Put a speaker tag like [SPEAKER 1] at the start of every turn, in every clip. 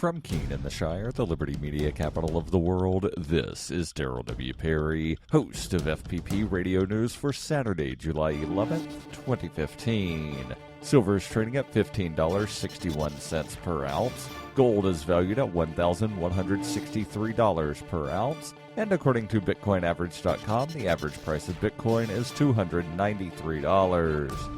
[SPEAKER 1] From Keene in the Shire, the Liberty Media capital of the world, this is Darrell W. Perry, host of FPP Radio News for Saturday, July 11th, 2015. Silver is trading at $15.61 per ounce. Gold is valued at $1,163 per ounce. And according to BitcoinAverage.com, the average price of Bitcoin is $293.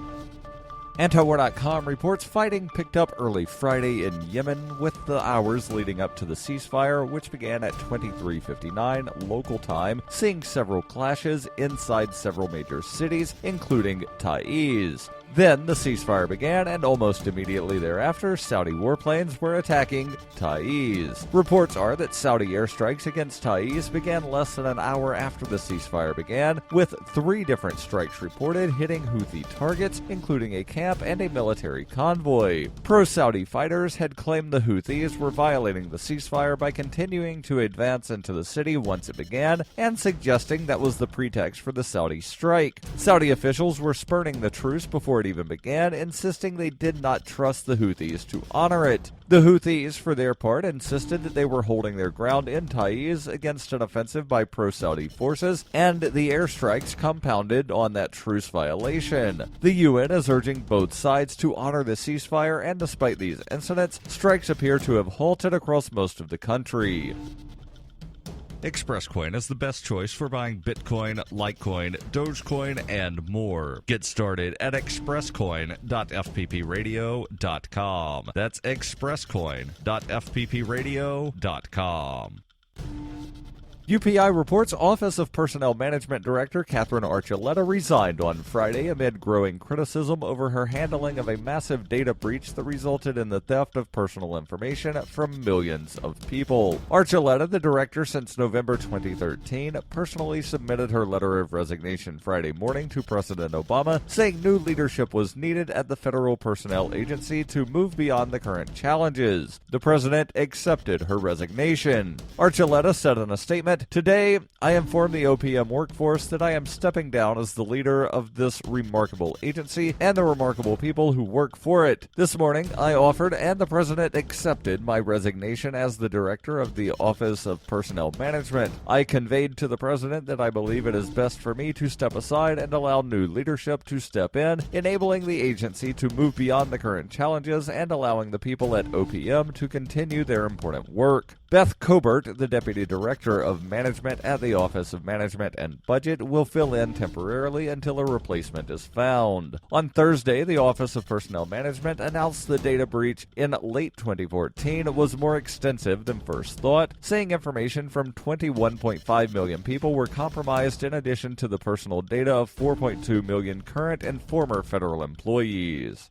[SPEAKER 1] Antiwar.com reports fighting picked up early Friday in Yemen, with the hours leading up to the ceasefire, which began at 23:59 local time, seeing several clashes inside several major cities, including Taiz. Then the ceasefire began, and almost immediately thereafter, Saudi warplanes were attacking Taiz. Reports are that Saudi airstrikes against Taiz began less than an hour after the ceasefire began, with 3 different strikes reported hitting Houthi targets, including a camp and a military convoy. Pro-Saudi fighters had claimed the Houthis were violating the ceasefire by continuing to advance into the city once it began, and suggesting that was the pretext for the Saudi strike. Saudi officials were spurning the truce before it even began, insisting they did not trust the Houthis to honor it. The Houthis, for their part, insisted that they were holding their ground in Taiz against an offensive by pro-Saudi forces, and the airstrikes compounded on that truce violation. The UN is urging both sides to honor the ceasefire, and despite these incidents, strikes appear to have halted across most of the country. ExpressCoin is the best choice for buying Bitcoin, Litecoin, Dogecoin, and more. Get started at expresscoin.fppradio.com. That's expresscoin.fppradio.com. UPI reports Office of Personnel Management Director Katherine Archuleta resigned on Friday amid growing criticism over her handling of a massive data breach that resulted in the theft of personal information from millions of people. Archuleta, the director since November 2013, personally submitted her letter of resignation Friday morning to President Obama, saying new leadership was needed at the Federal Personnel Agency to move beyond the current challenges. The president accepted her resignation. Archuleta said in a statement, "Today, I inform the OPM workforce that I am stepping down as the leader of this remarkable agency and the remarkable people who work for it. This morning, I offered and the President accepted my resignation as the Director of the Office of Personnel Management. I conveyed to the President that I believe it is best for me to step aside and allow new leadership to step in, enabling the agency to move beyond the current challenges and allowing the people at OPM to continue their important work." Beth Cobert, the Deputy Director of Management at the Office of Management and Budget, will fill in temporarily until a replacement is found. On Thursday, the Office of Personnel Management announced the data breach in late 2014 was more extensive than first thought, saying information from 21.5 million people were compromised in addition to the personal data of 4.2 million current and former federal employees.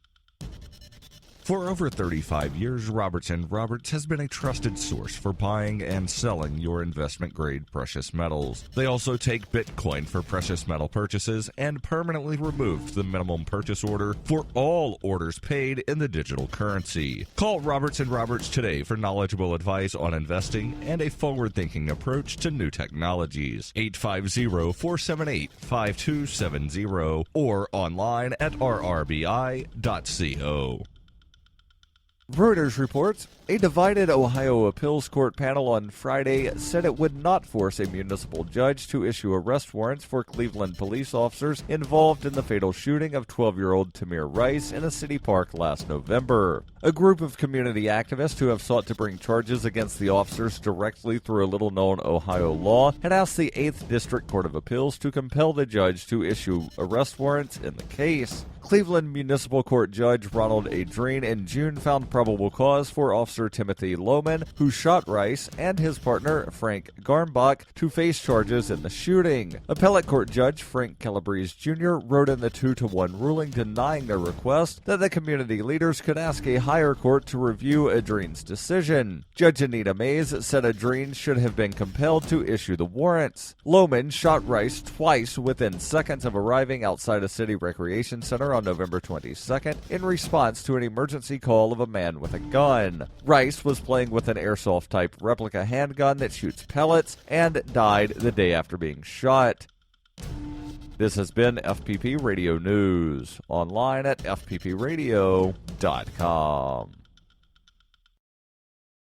[SPEAKER 1] For over 35 years, Roberts & Roberts has been a trusted source for buying and selling your investment-grade precious metals. They also take Bitcoin for precious metal purchases and permanently removed the minimum purchase order for all orders paid in the digital currency. Call Roberts & Roberts today for knowledgeable advice on investing and a forward-thinking approach to new technologies. 850-478-5270 or online at rrbi.co. Reuters reports a divided Ohio appeals court panel on Friday said it would not force a municipal judge to issue arrest warrants for Cleveland police officers involved in the fatal shooting of 12-year-old Tamir Rice in a city park last November. A group of community activists who have sought to bring charges against the officers directly through a little-known Ohio law had asked the 8th District Court of Appeals to compel the judge to issue arrest warrants in the case. Cleveland Municipal Court Judge Ronald A. Dreen in June found probable cause for Officer Timothy Lohman, who shot Rice, and his partner Frank Garmbach to face charges in the shooting. Appellate Court Judge Frank Calabrese Jr. wrote in the 2-1 ruling denying their request that the community leaders could ask a higher court to review Dreen's decision. Judge Anita Mays said Dreen should have been compelled to issue the warrants. Lohman shot Rice twice within seconds of arriving outside a city recreation center on November 22nd in response to an emergency call of a man with a gun. Rice was playing with an airsoft-type replica handgun that shoots pellets and died the day after being shot. This has been FPP Radio News, online at fppradio.com.